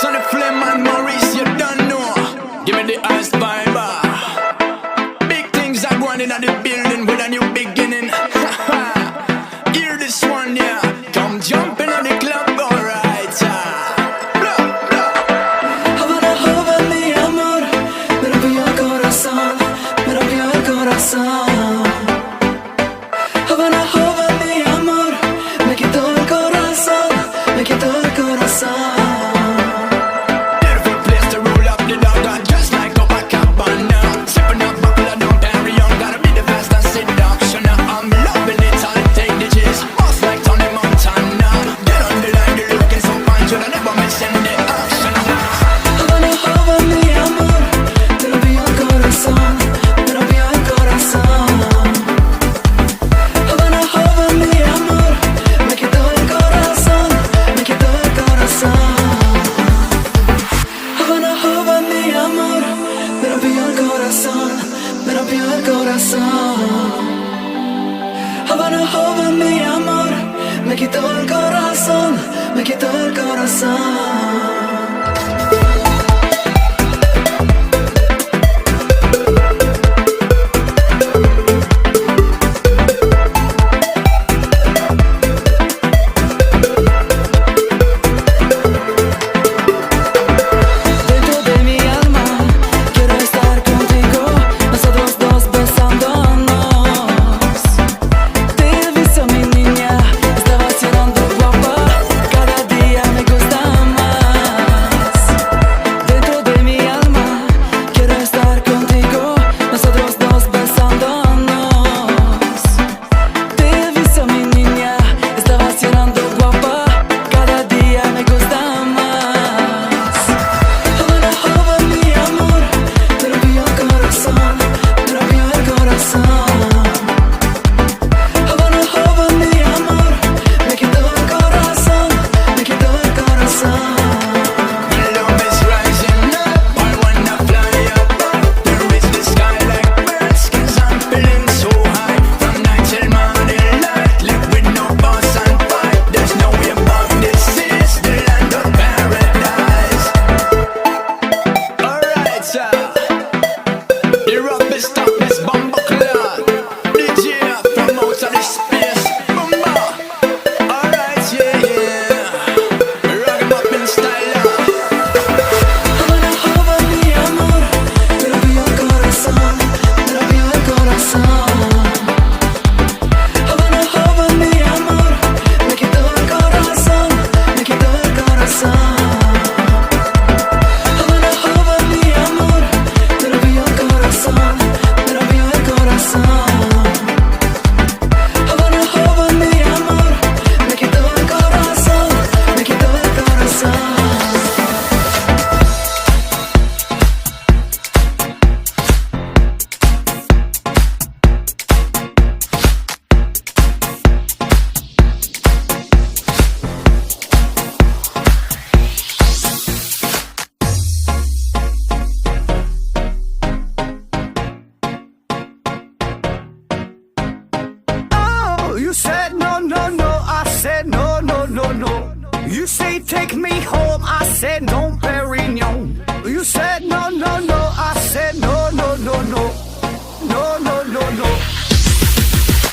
Sonny Flame and Maurice, you don't know. Give me the ice vibe. Big things are going in the building with a new beginning. Hear this one, yeah. Come jump in the club, alright. Havana, joven, mi amor, me rompió el corazón, me rompió el corazón. Havana, joven, mi amor, me quitó el corazón, me quitó el corazón. Havana, joven, mi amor, me quitó el corazón, me quitó el corazón. You said no, no, no, I said no, no, no, no. You say take me home, I said no, Perignon. You said no, no, no, I said no, no, no, no. No, no, no, no.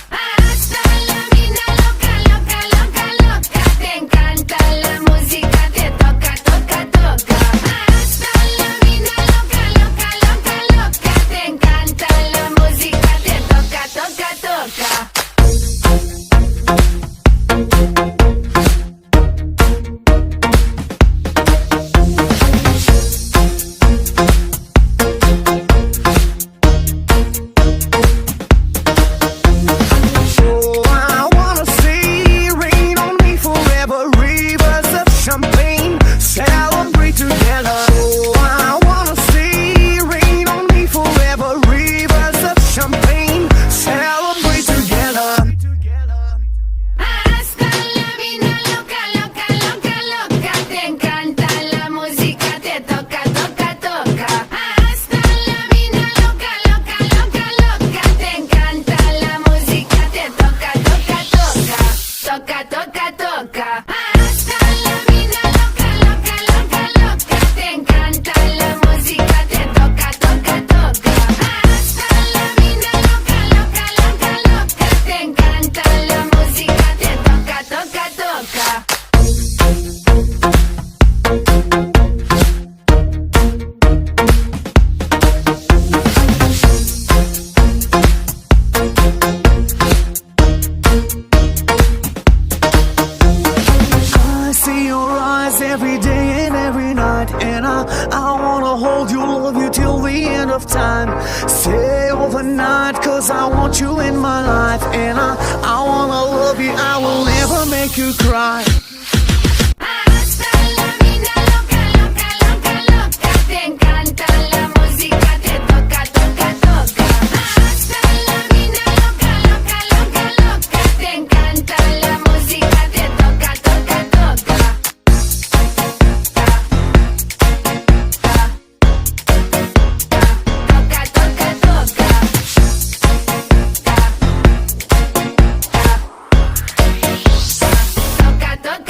Hasta la vida loca, loca, loca, loca. Te encanta la música, te toca, toca, toca. Hasta la vida loca, loca, loca, loca. Te encanta la música, te toca, toca, toca. Toca, toca, toca. Hasta la vida loca, loca, loca, loca. I wanna hold you, love you till the end of time. Stay overnight, cause I want you in my life. And I wanna love you, I will never make you cry. Hasta la vida loca, loca, loca, loca. Te encanta la música, te toca, toca, toca. Hasta la vida loca, loca, loca, loca. Te encanta la música, te toca, toca, toca. Toca, toca, toca. Toca, toca,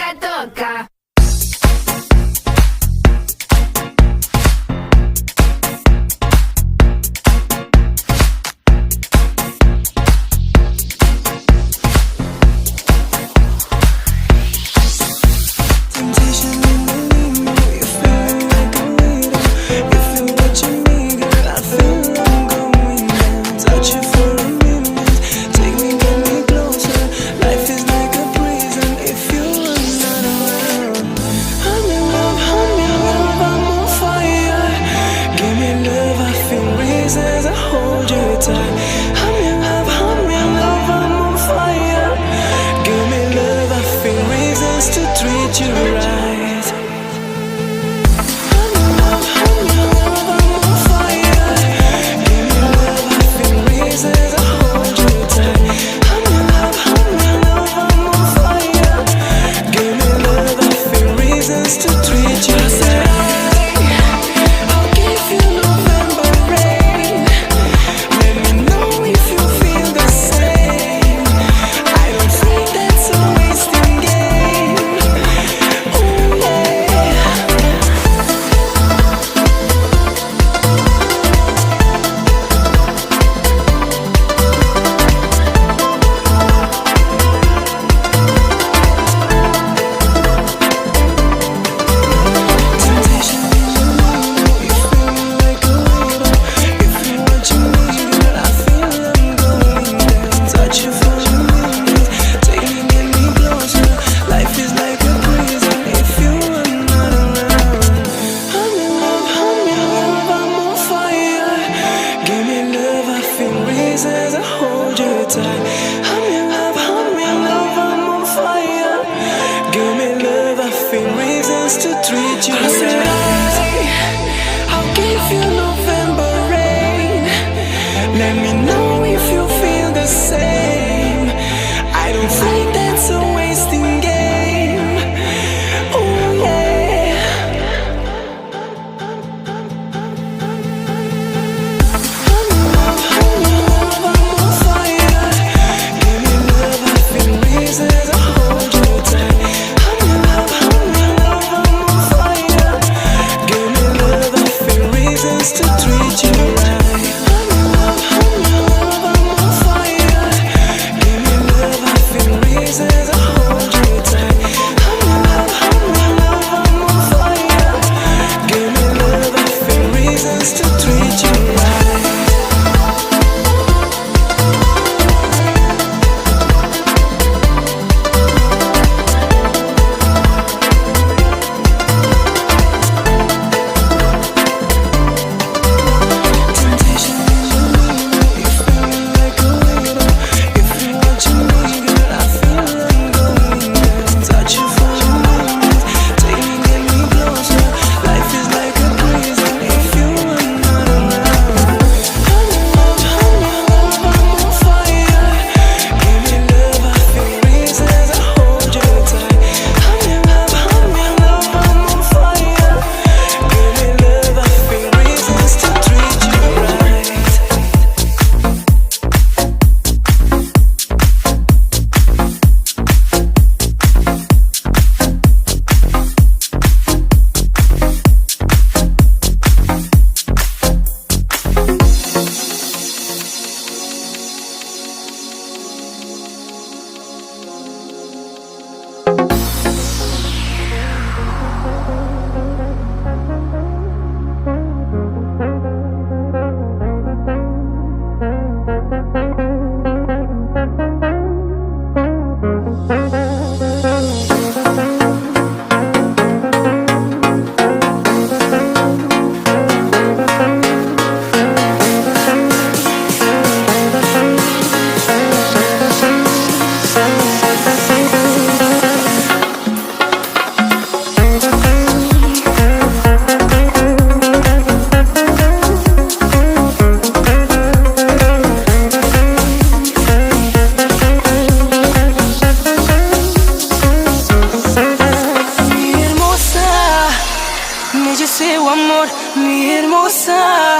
seu amor, mi hermosa.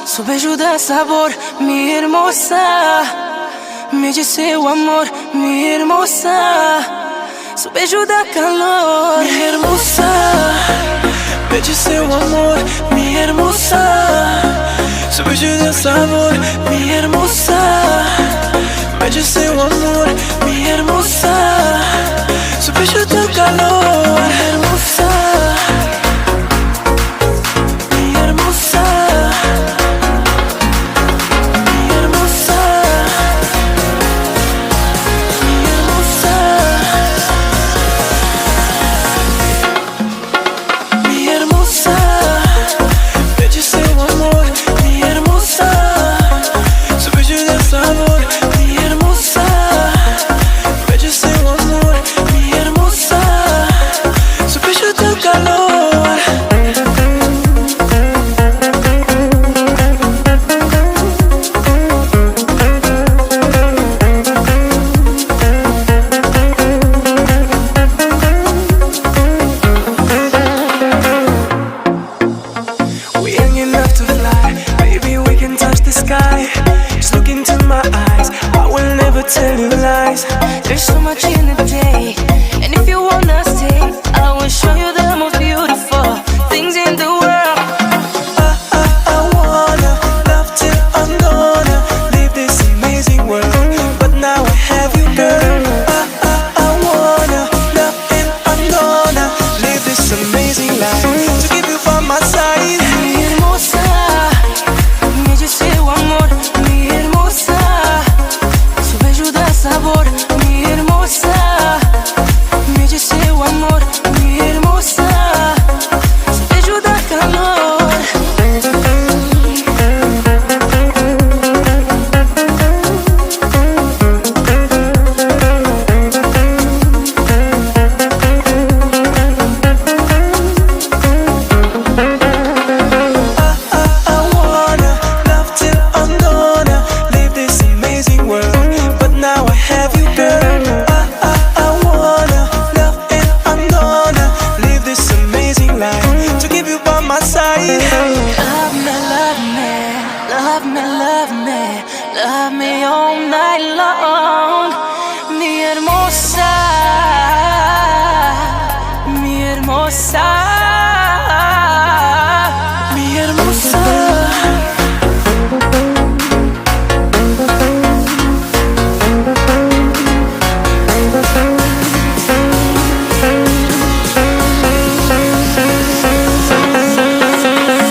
Su beijo dá sabor, mi hermosa. Me diz seu amor, mi hermosa. Su beijo dá calor, mi hermosa. Me diz seu amor, mi hermosa. Su beijo dá sabor, mi hermosa. Me diz seu amor, mi hermosa. Su beijo dá calor, mi hermosa. Mi hermosa. Mi hermosa. Mi hermosa. Mi hermosa. Me diz seu amor, mi hermosa. Su beijo dá sabor, mi hermosa. Me diz seu amor, mi hermosa. Su beijo dá calor. We young enough to fly, baby, we can touch the sky. Just look into my eyes, I will never tell you lies. There's so much in the day, and if you wanna stay, I will show you the most beautiful things in the world. I wanna love till I'm gonna leave this amazing world, but now I have you, girl. I wanna love and I'm gonna live this amazing life to keep you by my side. Mi hermosa, me diz seu amor, mi hermosa. Su beijo dá sabor, mi hermosa. Me diz seu amor, mi hermosa. Su beijo dá calor. I wanna love till I'm gonna leave this amazing world, but now I have you, girl. I wanna love and I'm gonna live this amazing life to keep you by my side. Love me, love me, love me, love me, love me all night long. Mi hermosa, mi hermosa, mi hermosa.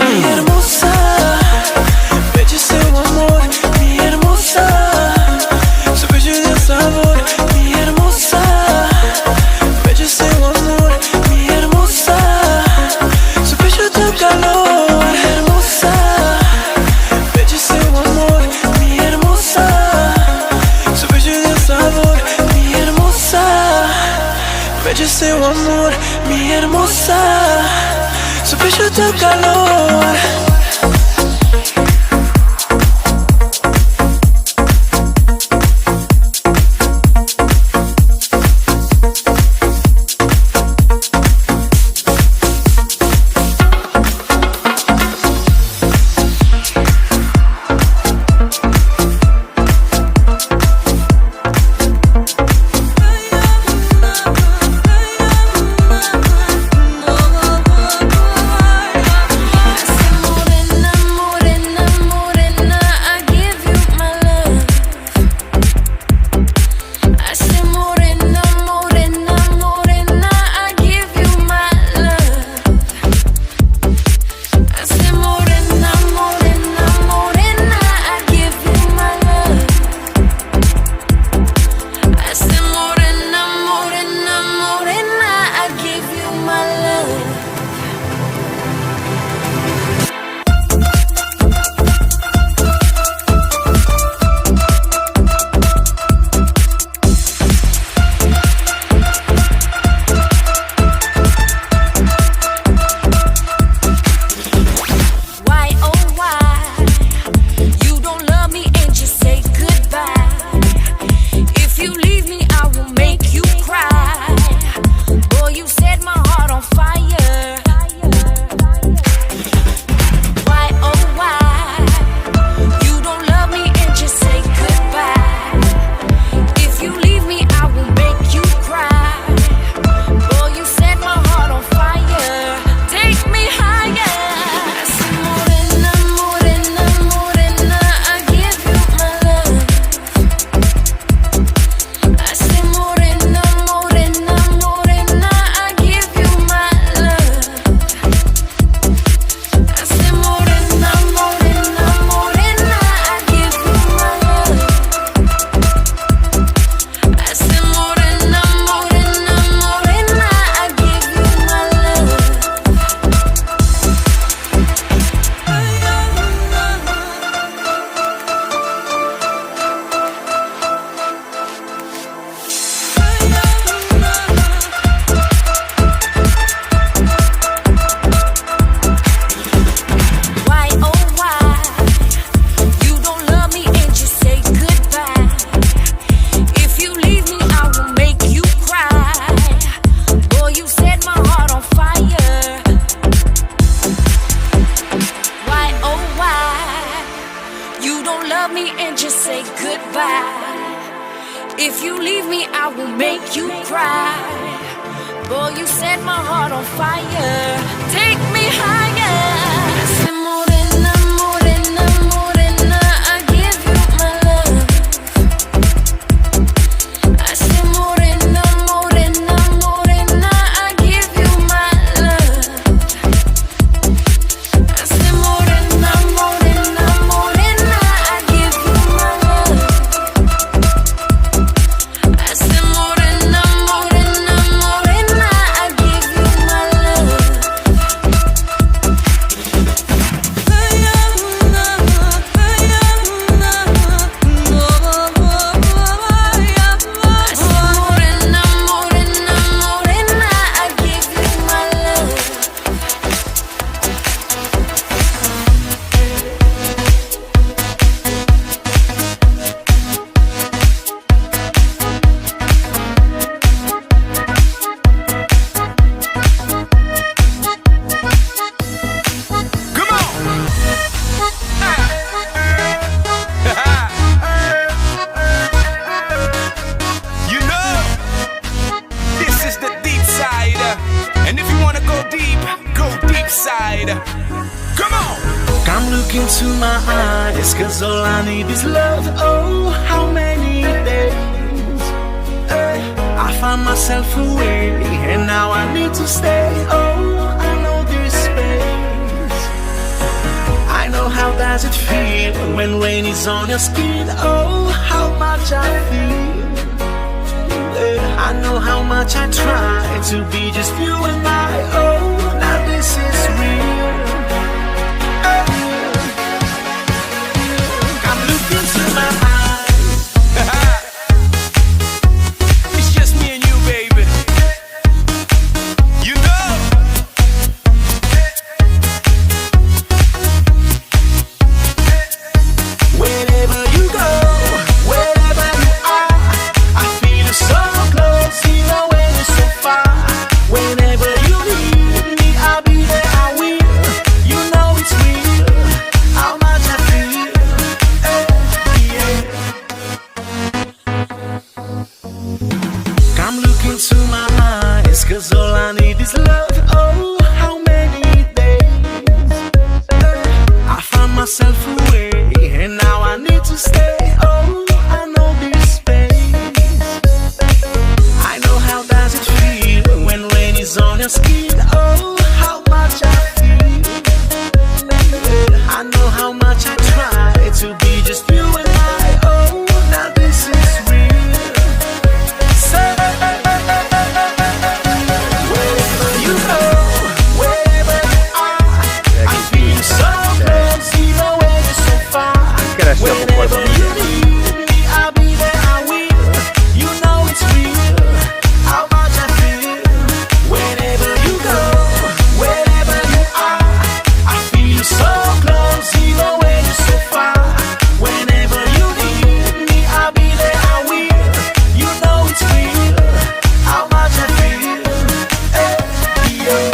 Mi hermosa, me diz seu amor, mi hermosa. Su beijo dá sabor, mi hermosa. Me diz seu amor, mi hermosa. Su beijo dá calor, mi hermosa. Me diz seu amor, mi hermosa. Su beijo dá sabor, mi hermosa. Me diz seu amor, mi hermosa. Su beijo dá calor. Hacemos If you leave me, I will make you cry. Boy, you set my heart on fire. Take me higher. I said, morena, morena, morena, I give you my love. I said, morena, morena, morena, I give you my love. I said, morena, morena, morena, I give you my love. I said, morena, morena, morena, I give you my love. I said, morena, morena, morena, I give you my love. Come on! You know, this is the deep side. And if you wanna go deep side. Come on! Come look into my eyes, cause all I need is love. Oh, how many days I found myself away, and now I need to stay. Oh, I know this space. I know how does it feel when rain is on your skin. Oh, how much I feel. I know how much I try to be just you and I. Oh, now this is real. Come look into my eyes. It's just me and you, baby. You know. Wherever you go, wherever you are, I feel you so close, even when you're so far. Whenever you need me, I'll be there, I will. You know it's real, how much I feel. Yeah. Come look into my eyes, cause all I need is love. Oh, how many days I found myself away, and now I need to stay. Oh, I know this space. I know how does it feel when rain is on your skin. Oh, how much I feel. I know how much I try to be just you and I. Oh, now this is real. So, wherever you go, wherever you are, I feel so close, even when you're so far. Whenever you need me, I'll be there, I will. You know it's real, how much I feel. Whenever you go, wherever you are, I feel so close, even when you're so far. Whenever you need me, I'll be there, I will. You know it's real, how much I feel. Yeah.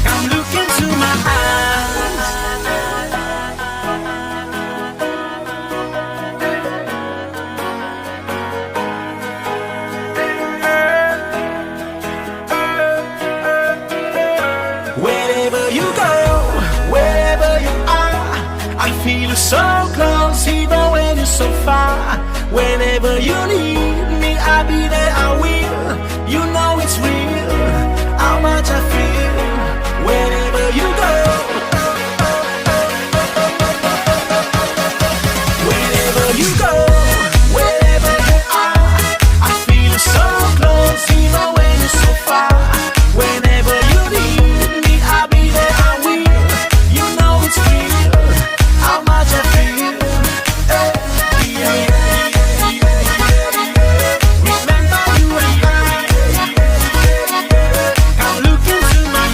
Come look into my eyes. Wherever you go, wherever you are, I feel you so close, even when you're so far. Whenever you need me, I'll be there, I will. You know it's real, how much I feel. Wherever you go, wherever you go, wherever you are, I feel you so close, even when you're so far. Whenever you need me, I'll be there, I will. You know it's real, how much I feel. Remember you and I. Come look into my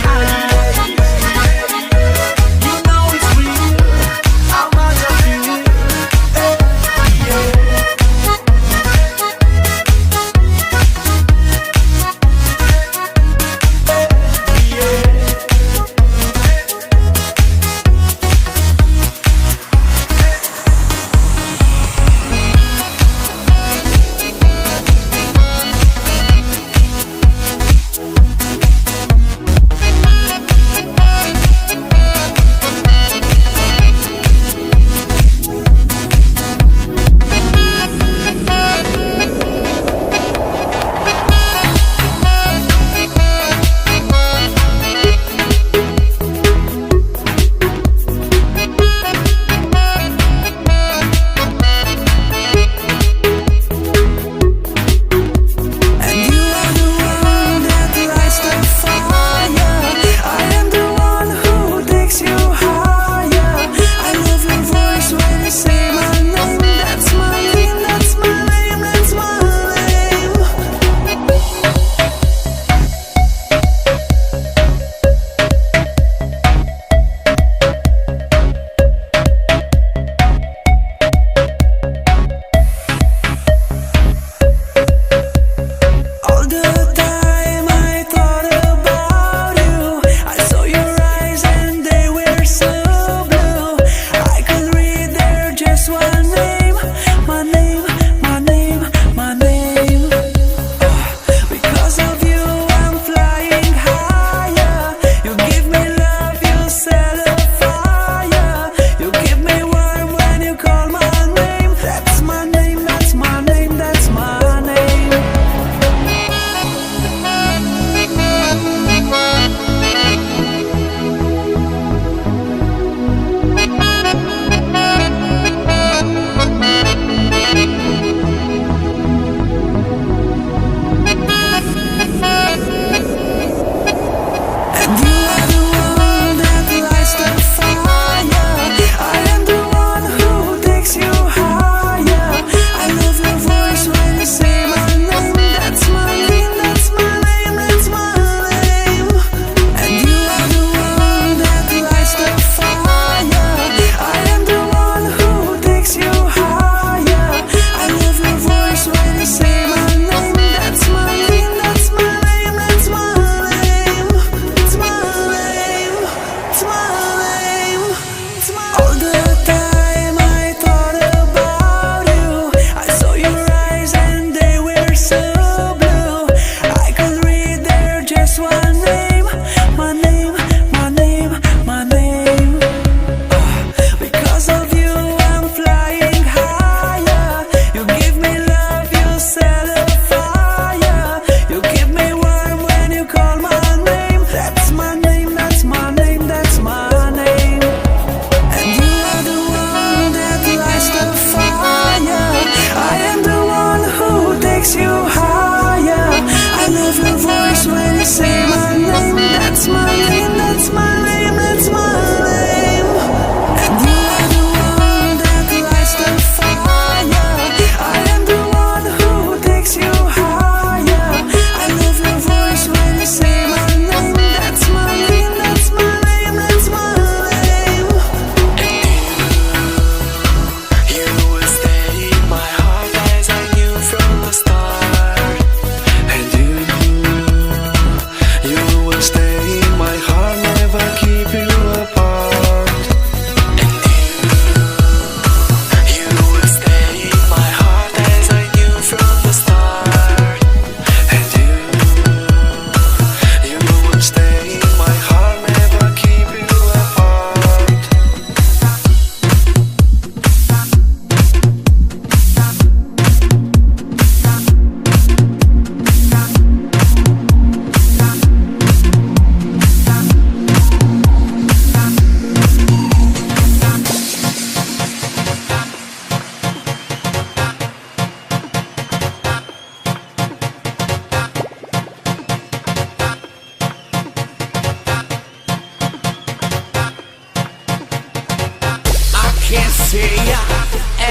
see ya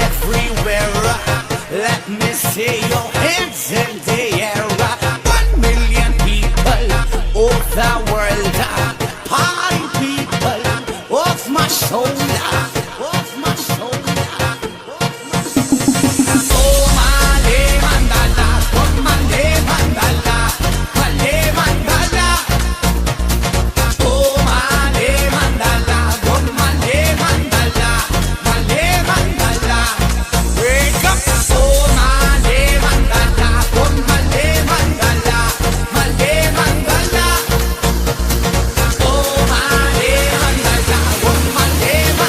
everywhere. Let me see your hands in the air. 1 million people of the world, party people of my shoulder, of my shoulder. Oh, Male Mandala, oh, Male Mandala, Male Mandala. Oh, Male Mandala, oh, Male Mandala, Male Mandala. Wake up, oh, Male Mandala, oh, Male Mandala, Male Mandala. Oh, Male Mandala, oh, Male Mandala.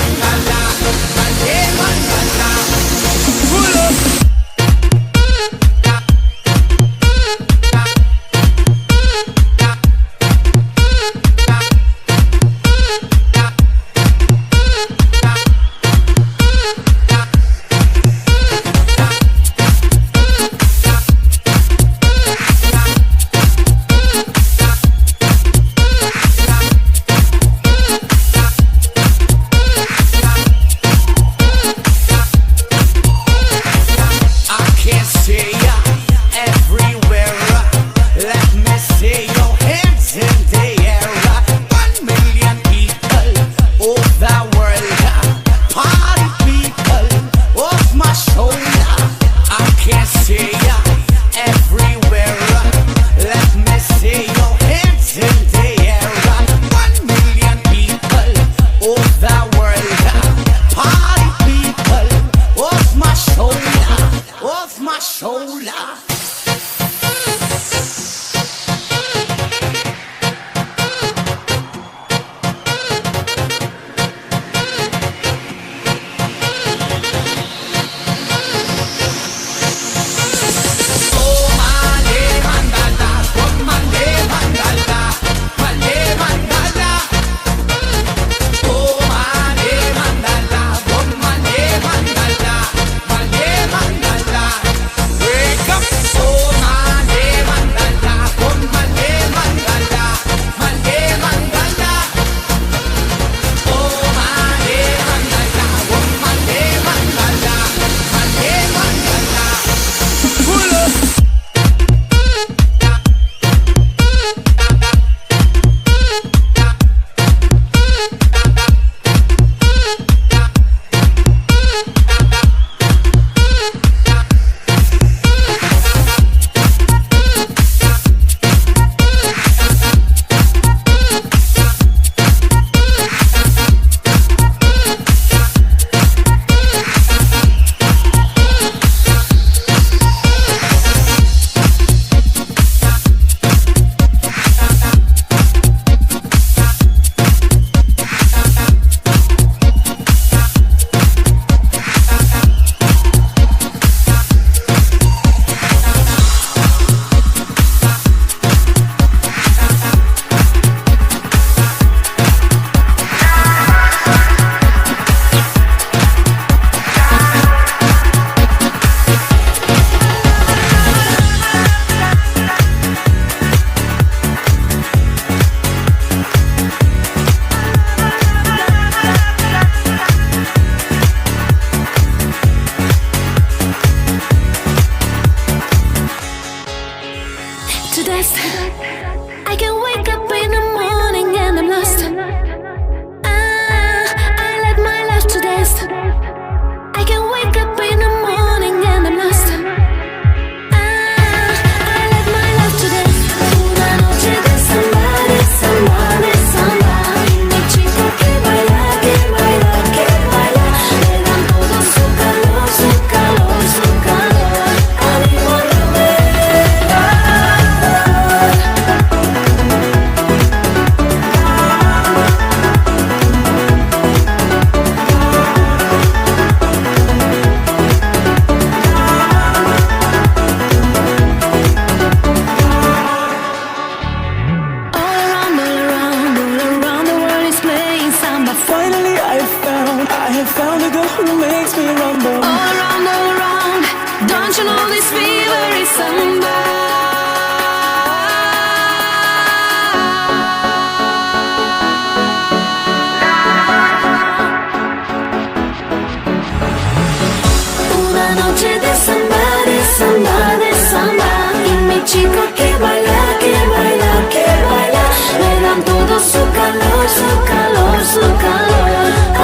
chico que baila, que baila, que baila. Me dan todo su calor, su calor, su calor.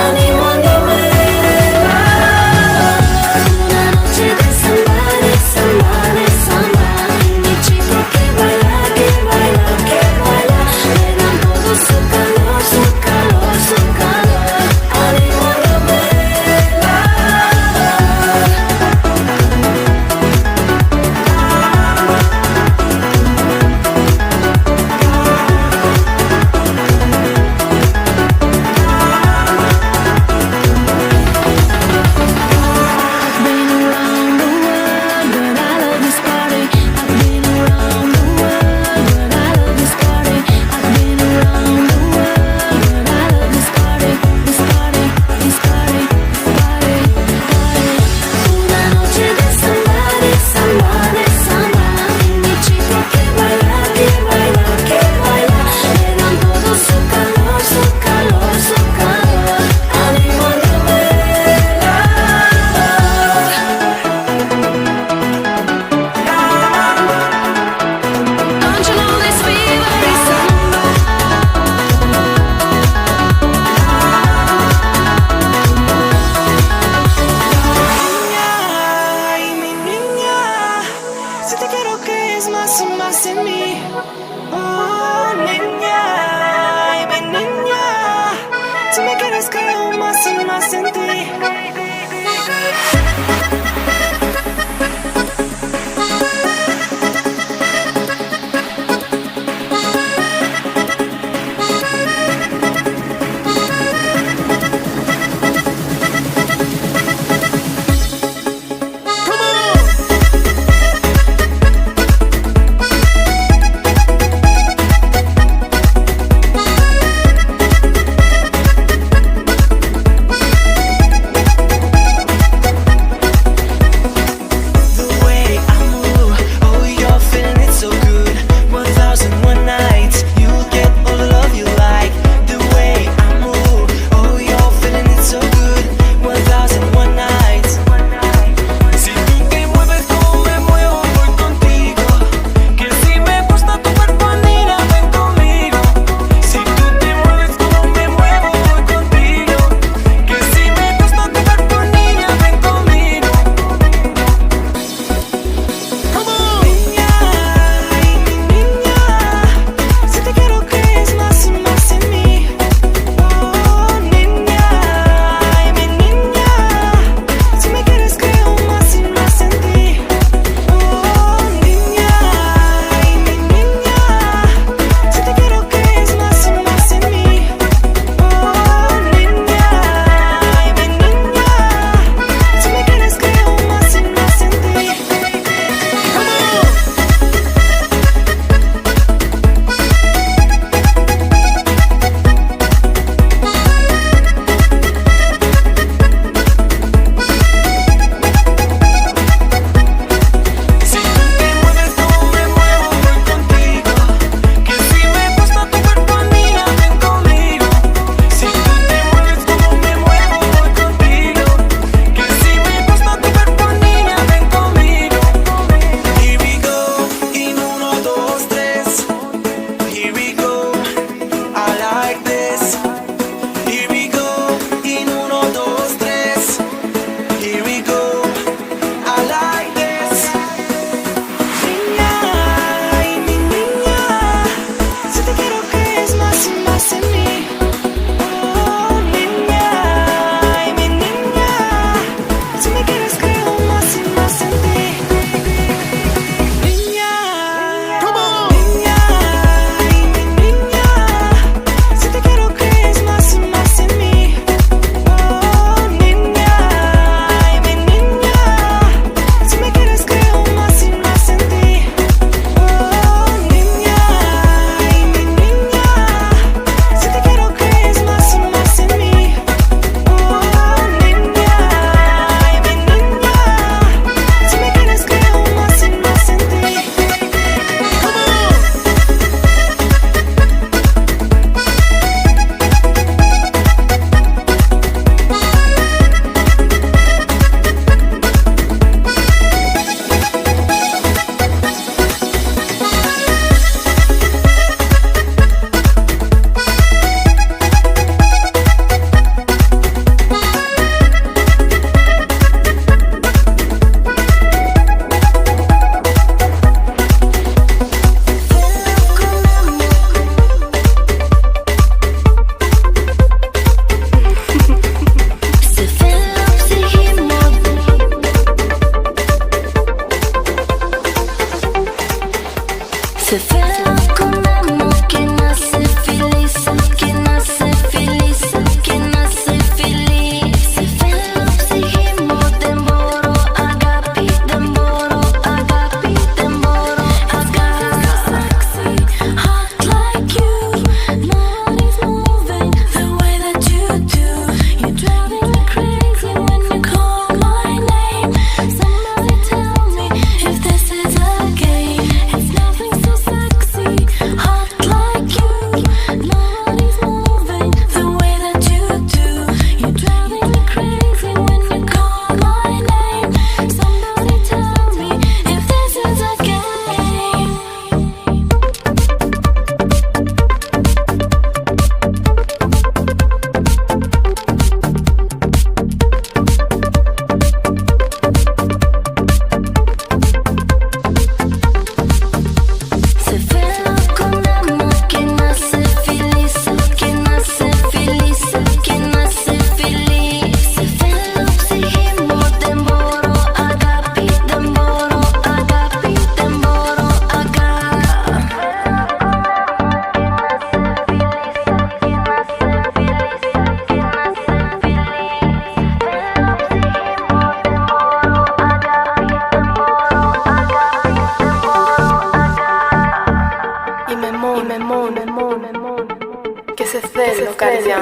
Ánimo, anime. Una noche de samba, de samba, de samba. Mi chico que baila, que baila, que baila. Me dan todo su calor, su calor, su calor. Ánimo, anime.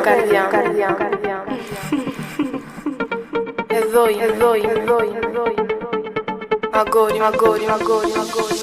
καρδιά. Εδώ είμαι. Αγόρι, αγόρι, αγόρι, αγόρι.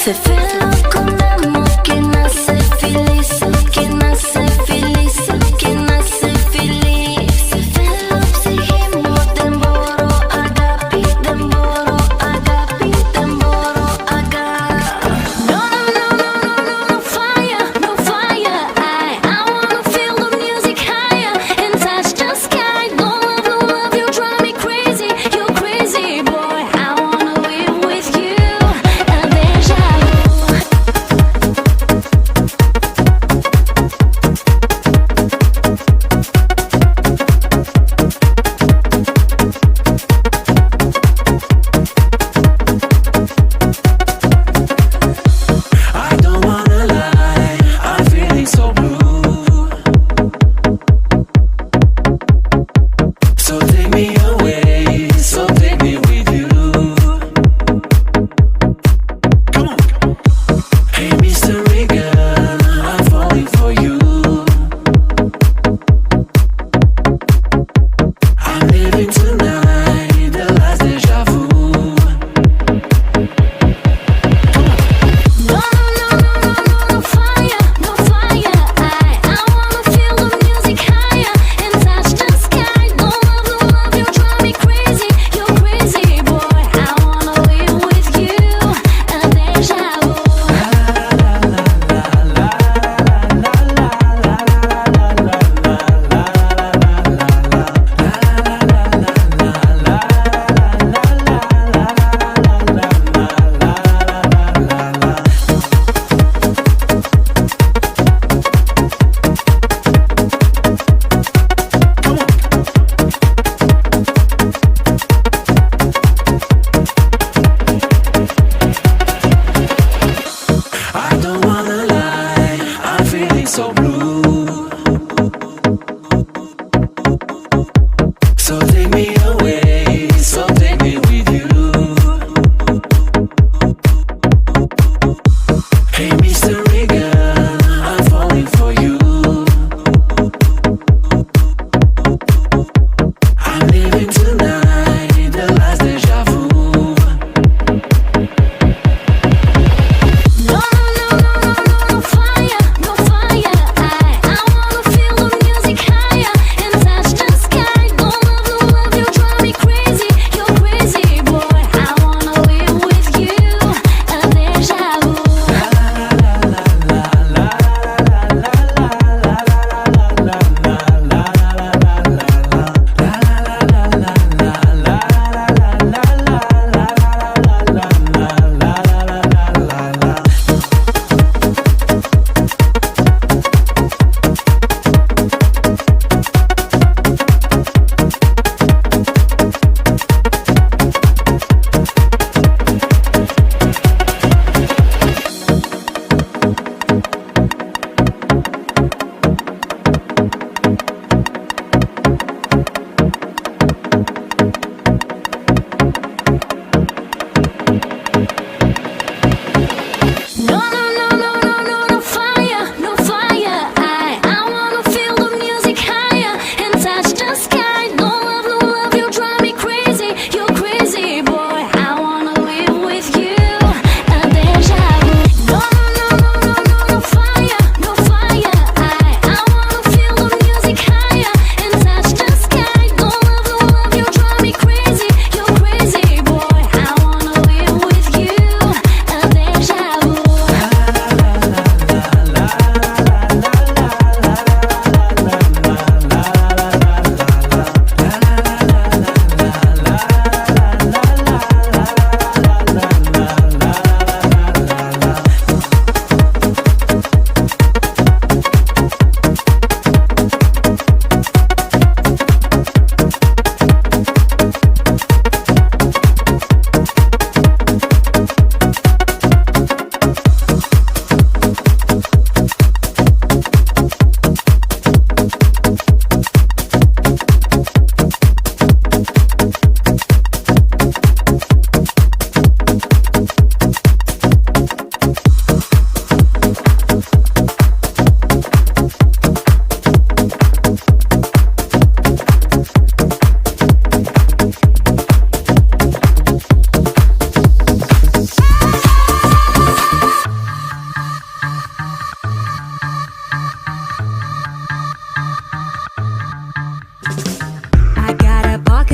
Se fue con amor que nace feliz, que nace feliz, que nace feliz. Se fue ψυχήμο δεν μπορώ αγάπη, δεν μπορώ αγάπη, δεν μπορώ αγάπη. No, no, no, no, no, no, no fire, no fire. I wanna feel the music higher and touch the sky. No love, you drive me crazy, you're crazy boy. I wanna live with you, a deja vu.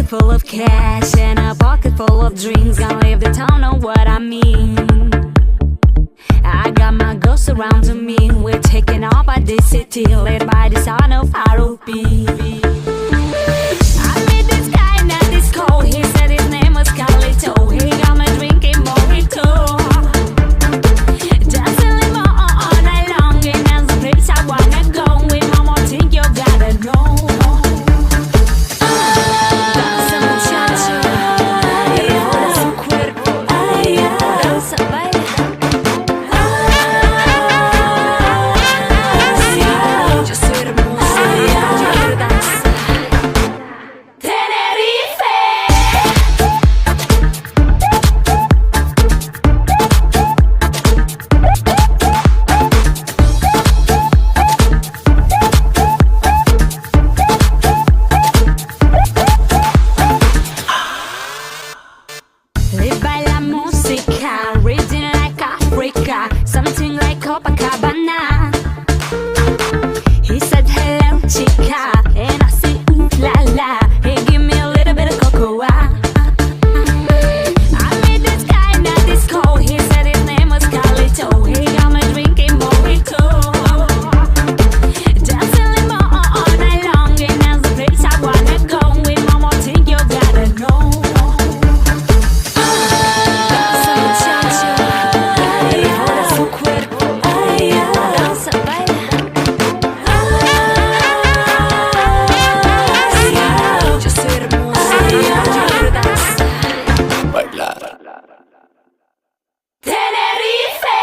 full of cash and a pocket full of dreams. Gonna leave the town, know what I mean. I got my girls surrounding me. We're taking off by this city, led by the sound of R.O.P. I met this guy in a disco. He said his name was Carlito. He got me drinking mojito, dancing limon all night long. And that's the place I wanna go. With one more thing you gotta know. Danza muchacho, revuelve su cuerpo, danza, baila. Yo soy hermosa, yo quiero danzar. Tenerife. Live by la música, reading like Africa, something like Copacabana. He said hello chica, and I said ooh la la. He give me a little bit of cocoa. I met this guy in a disco. He said his name was Carlito. He got me drinking mojito, dancing limon all night long. And that's the place I wanna go. With one more thing you gotta know. Danza muchacho, revuelve su cuerpo, danza, baila. Yo soy hermosa, yo quiero danzar. Bailar. Tenerife.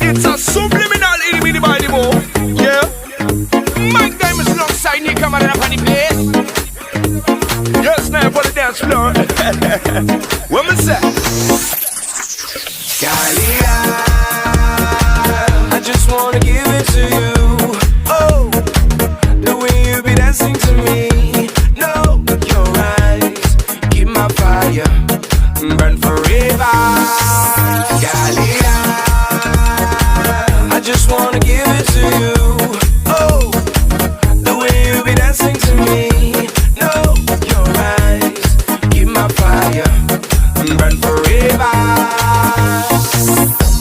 It's a subliminal itty bitty mo. Yeah. Mike Diamonds alongside Nick coming up on the place. Yes, now for the dance floor. What me say? Kalia, I just wanna give it to you. Oh, the way you be dancing to me. No, your eyes keep my fire burn forever. Kalia, I just wanna give it to you. Oh, the way you be dancing to me. No, your eyes keep my fire burn forever.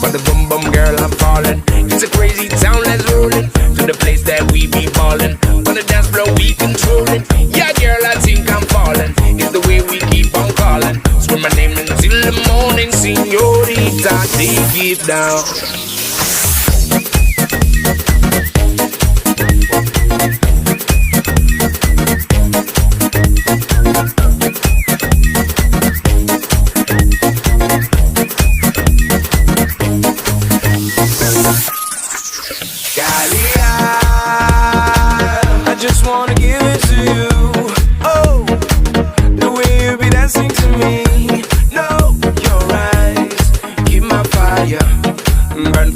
For the boom boom girl, I'm falling. It's a crazy town, let's roll it to the place that we be ballin'. On the dance floor, we controlling. Yeah, girl, I think I'm falling. It's the way we keep on calling. Scream my name until the morning, señorita, take it down. burn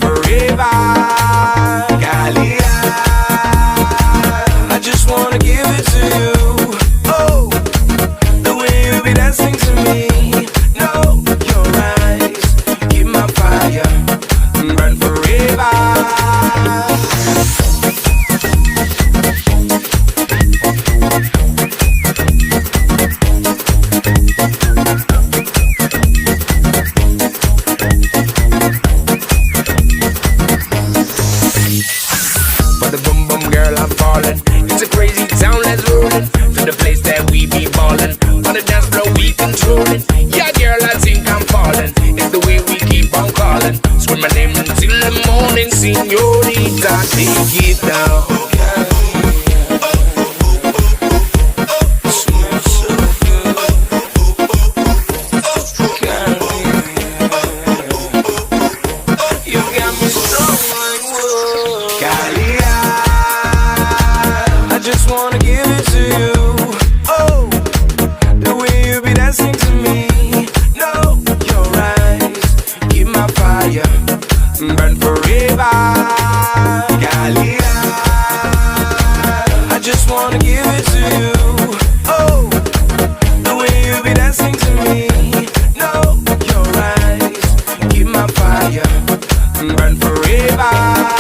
señorita, take it down. Burn forever, Galia. I just wanna give it to you. Oh, the way you be dancing to me. No, your eyes keep my fire, burn forever.